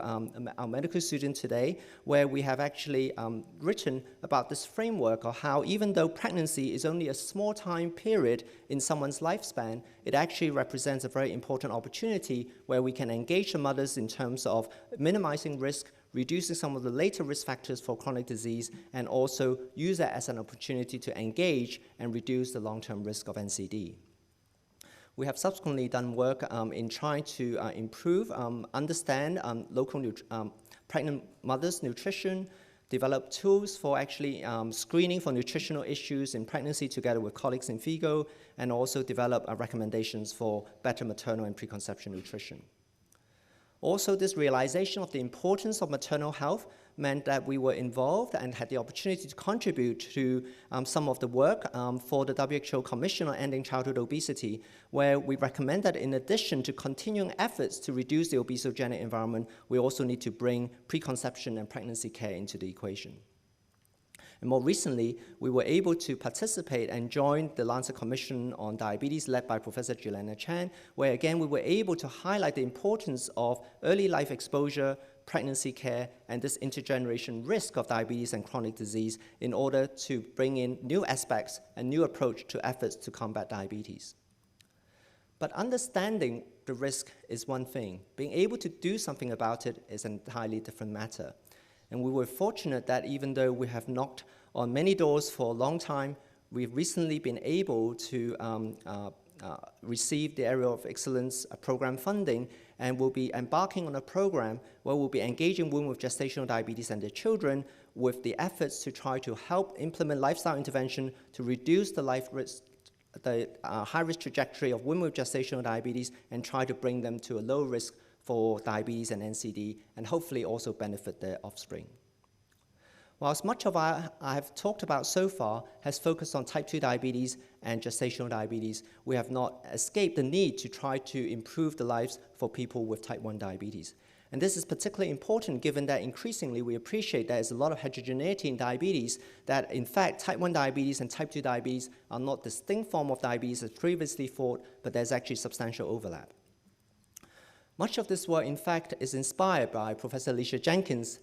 our medical student today, where we have actually written about this framework of how even though pregnancy is only a small time period in someone's lifespan, it actually represents a very important opportunity where we can engage the mothers in terms of minimizing risk, reducing some of the later risk factors for chronic disease, and also use that as an opportunity to engage and reduce the long-term risk of NCD. We have subsequently done work in trying to improve, understand local pregnant mothers' nutrition, develop tools for actually screening for nutritional issues in pregnancy together with colleagues in FIGO, and also develop recommendations for better maternal and preconception nutrition. Also, this realization of the importance of maternal health meant that we were involved and had the opportunity to contribute to some of the work for the WHO Commission on Ending Childhood Obesity, where we recommend that in addition to continuing efforts to reduce the obesogenic environment, we also need to bring preconception and pregnancy care into the equation. And more recently, we were able to participate and join the Lancet Commission on Diabetes led by Professor Juliana Chan, where again we were able to highlight the importance of early life exposure, pregnancy care, and this intergeneration risk of diabetes and chronic disease in order to bring in new aspects and new approach to efforts to combat diabetes. But understanding the risk is one thing. Being able to do something about it is an entirely different matter. And we were fortunate that even though we have knocked on many doors for a long time, we've recently been able to receive the Area of Excellence program funding, and we'll be embarking on a program where we'll be engaging women with gestational diabetes and their children with the efforts to try to help implement lifestyle intervention to reduce the life risk, the high-risk trajectory of women with gestational diabetes and try to bring them to a low risk for diabetes and NCD, and hopefully also benefit their offspring. Whilst much of what I have talked about so far has focused on type 2 diabetes and gestational diabetes, we have not escaped the need to try to improve the lives for people with type 1 diabetes. And this is particularly important given that increasingly we appreciate there is a lot of heterogeneity in diabetes, that in fact type 1 diabetes and type 2 diabetes are not distinct forms of diabetes as previously thought, but there's actually substantial overlap. Much of this work, in fact, is inspired by Professor Alicia Jenkins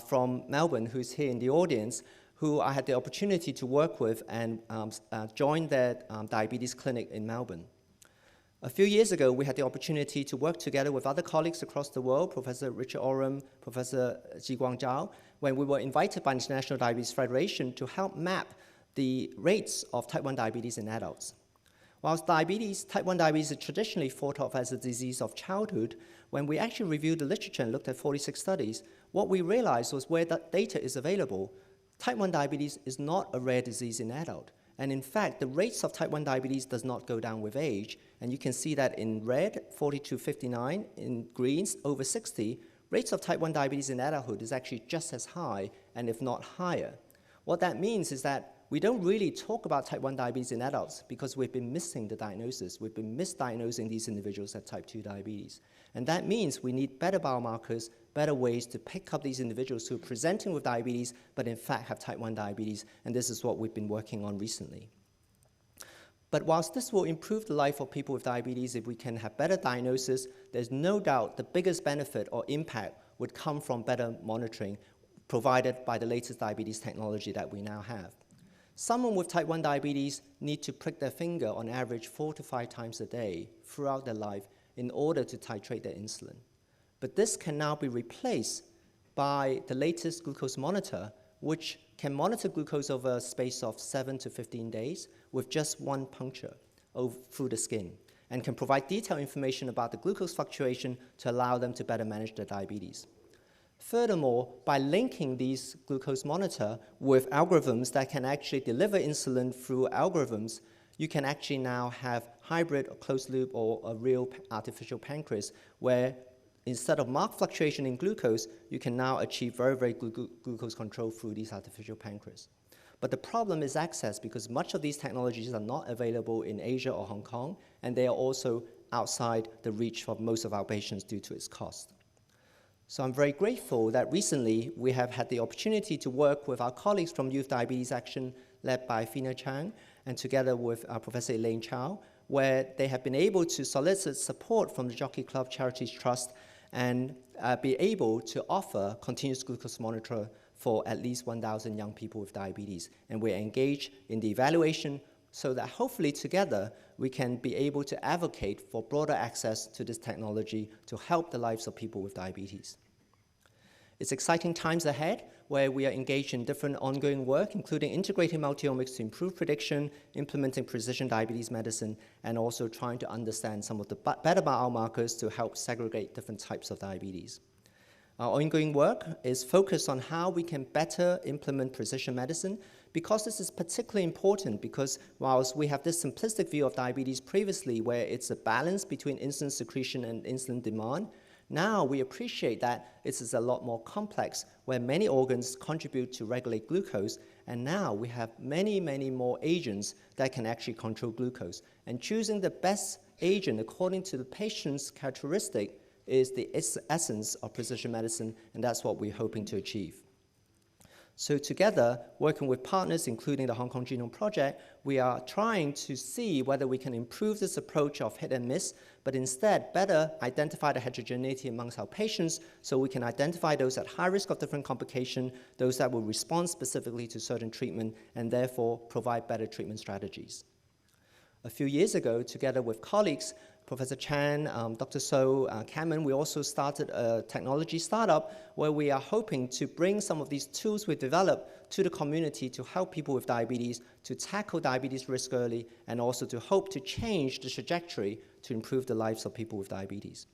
from Melbourne, who's here in the audience, who I had the opportunity to work with and join their diabetes clinic in Melbourne. A few years ago, we had the opportunity to work together with other colleagues across the world, Professor Richard Oram, Professor Jiguang Zhao, when we were invited by the International Diabetes Federation to help map the rates of type 1 diabetes in adults. Whilst type 1 diabetes is traditionally thought of as a disease of childhood, when we actually reviewed the literature and looked at 46 studies, what we realized was where that data is available, type 1 diabetes is not a rare disease in adult. And in fact, the rates of type 1 diabetes does not go down with age. And you can see that in red, 40 to 59, in greens, over 60, rates of type 1 diabetes in adulthood is actually just as high, and if not higher. What that means is that we don't really talk about type 1 diabetes in adults because we've been missing the diagnosis. We've been misdiagnosing these individuals as type 2 diabetes. And that means we need better biomarkers, better ways to pick up these individuals who are presenting with diabetes, but in fact have type 1 diabetes, and this is what we've been working on recently. But whilst this will improve the life of people with diabetes if we can have better diagnosis, there's no doubt the biggest benefit or impact would come from better monitoring provided by the latest diabetes technology that we now have. Someone with type 1 diabetes need to prick their finger on average 4 to 5 times a day throughout their life in order to titrate their insulin. But this can now be replaced by the latest glucose monitor, which can monitor glucose over a space of 7 to 15 days with just one puncture through the skin, and can provide detailed information about the glucose fluctuation to allow them to better manage their diabetes. Furthermore, by linking these glucose monitor with algorithms that can actually deliver insulin through algorithms, you can actually now have hybrid or closed loop or a real artificial pancreas, where instead of marked fluctuation in glucose, you can now achieve very, very good glucose control through these artificial pancreas. But the problem is access, because much of these technologies are not available in Asia or Hong Kong, and they are also outside the reach of most of our patients due to its cost. So I'm very grateful that recently we have had the opportunity to work with our colleagues from Youth Diabetes Action, led by Fina Chang, and together with Professor Elaine Chow, where they have been able to solicit support from the Jockey Club Charities Trust and be able to offer continuous glucose monitor for at least 1,000 young people with diabetes. And we're engaged in the evaluation so that hopefully together we can be able to advocate for broader access to this technology to help the lives of people with diabetes. It's exciting times ahead where we are engaged in different ongoing work, including integrating multiomics to improve prediction, implementing precision diabetes medicine, and also trying to understand some of the better biomarkers to help segregate different types of diabetes. Our ongoing work is focused on how we can better implement precision medicine, because this is particularly important because whilst we have this simplistic view of diabetes previously where it's a balance between insulin secretion and insulin demand, Now we appreciate that it is a lot more complex, where many organs contribute to regulate glucose, and now we have many, many more agents that can actually control glucose. And choosing the best agent according to the patient's characteristic is the essence of precision medicine, and that's what we're hoping to achieve. So together, working with partners, including the Hong Kong Genome Project, we are trying to see whether we can improve this approach of hit and miss, but instead better identify the heterogeneity amongst our patients so we can identify those at high risk of different complications, those that will respond specifically to certain treatment, and therefore provide better treatment strategies. A few years ago, together with colleagues, Professor Chan, Dr. So, Cameron, we also started a technology startup where we are hoping to bring some of these tools we developed to the community to help people with diabetes, to tackle diabetes risk early, and also to hope to change the trajectory to improve the lives of people with diabetes.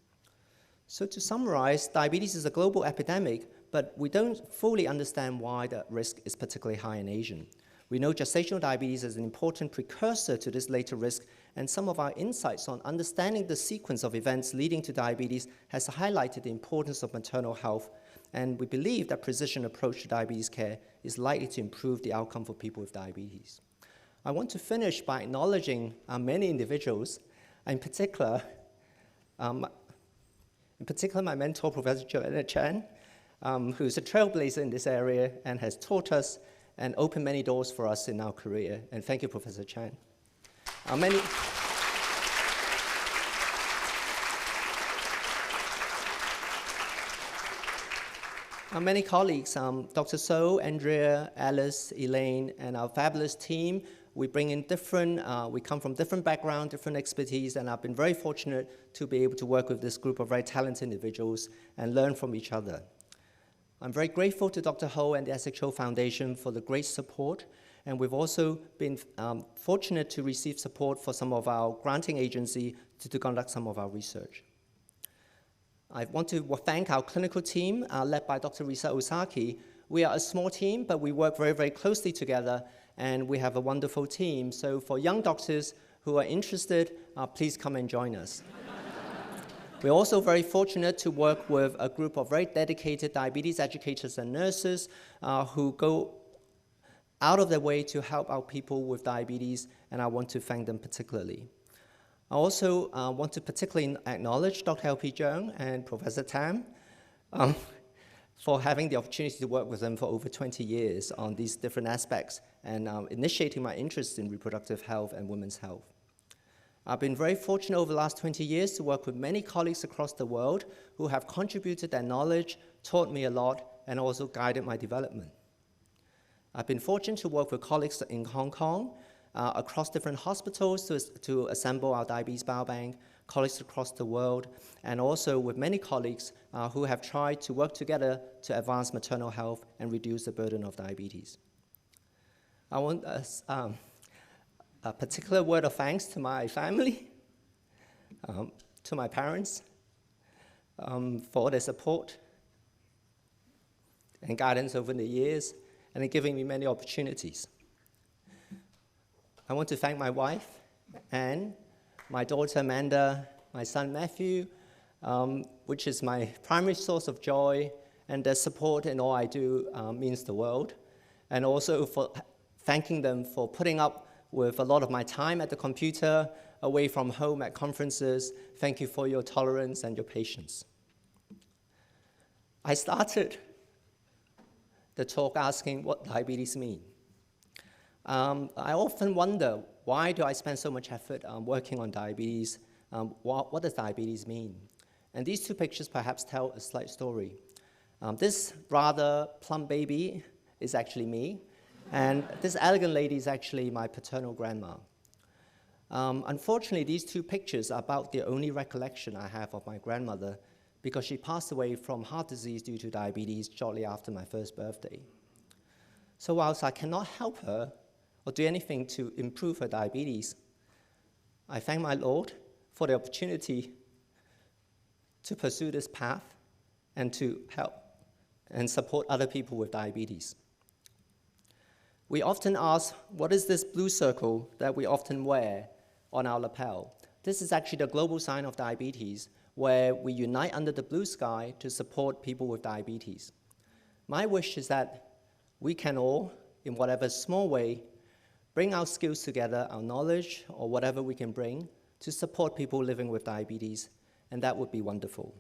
So to summarize, diabetes is a global epidemic, but we don't fully understand why the risk is particularly high in Asia. We know gestational diabetes is an important precursor to this later risk, and some of our insights on understanding the sequence of events leading to diabetes has highlighted the importance of maternal health, and we believe that precision approach to diabetes care is likely to improve the outcome for people with diabetes. I want to finish by acknowledging many individuals, in particular my mentor, Professor Joanna Chan, who's a trailblazer in this area and has taught us and opened many doors for us in our career. And thank you, Professor Chan. Many colleagues, Dr. So, Andrea, Alice, Elaine, and our fabulous team, we bring in we come from different backgrounds, different expertise, and I've been very fortunate to be able to work with this group of very talented individuals and learn from each other. I'm very grateful to Dr. Ho and the SHO Foundation for the great support, and we've also been fortunate to receive support for some of our granting agency to conduct some of our research. I want to thank our clinical team led by Dr. Risa Osaki. We are a small team, but we work very, very closely together, and we have a wonderful team. So for young doctors who are interested, please come and join us. We're also very fortunate to work with a group of very dedicated diabetes educators and nurses who go out of their way to help our people with diabetes, and I want to thank them particularly. I also want to particularly acknowledge Dr. L.P. Zhang and Professor Tam for having the opportunity to work with them for over 20 years on these different aspects and initiating my interest in reproductive health and women's health. I've been very fortunate over the last 20 years to work with many colleagues across the world who have contributed their knowledge, taught me a lot, and also guided my development. I've been fortunate to work with colleagues in Hong Kong, across different hospitals to assemble our diabetes biobank, colleagues across the world, and also with many colleagues who have tried to work together to advance maternal health and reduce the burden of diabetes. I want a particular word of thanks to my family, to my parents, for their support and guidance over the years, and in giving me many opportunities. I want to thank my wife, Anne, my daughter, Amanda, my son, Matthew, which is my primary source of joy, and their support in all I do means the world, and also for thanking them for putting up with a lot of my time at the computer, away from home at conferences. Thank you for your tolerance and your patience. I started the talk asking what diabetes means. I often wonder, why do I spend so much effort working on diabetes? What does diabetes mean? And these two pictures perhaps tell a slight story. This rather plump baby is actually me. And this elegant lady is actually my paternal grandma. Unfortunately, these two pictures are about the only recollection I have of my grandmother because she passed away from heart disease due to diabetes shortly after my first birthday. So whilst I cannot help her or do anything to improve her diabetes, I thank my Lord for the opportunity to pursue this path and to help and support other people with diabetes. We often ask, what is this blue circle that we often wear on our lapel? This is actually the global sign of diabetes, where we unite under the blue sky to support people with diabetes. My wish is that we can all, in whatever small way, bring our skills together, our knowledge, or whatever we can bring to support people living with diabetes, and that would be wonderful.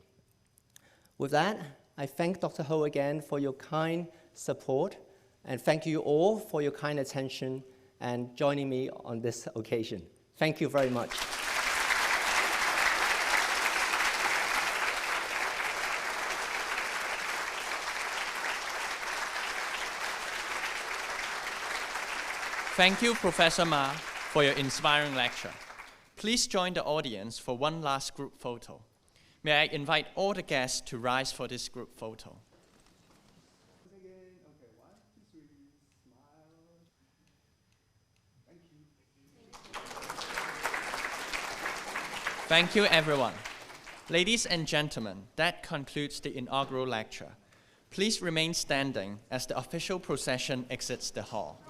With that, I thank Dr. Ho again for your kind support, and thank you all for your kind attention and joining me on this occasion. Thank you very much. Thank you, Professor Ma, for your inspiring lecture. Please join the audience for one last group photo. May I invite all the guests to rise for this group photo. Thank you, everyone. Ladies and gentlemen, that concludes the inaugural lecture. Please remain standing as the official procession exits the hall.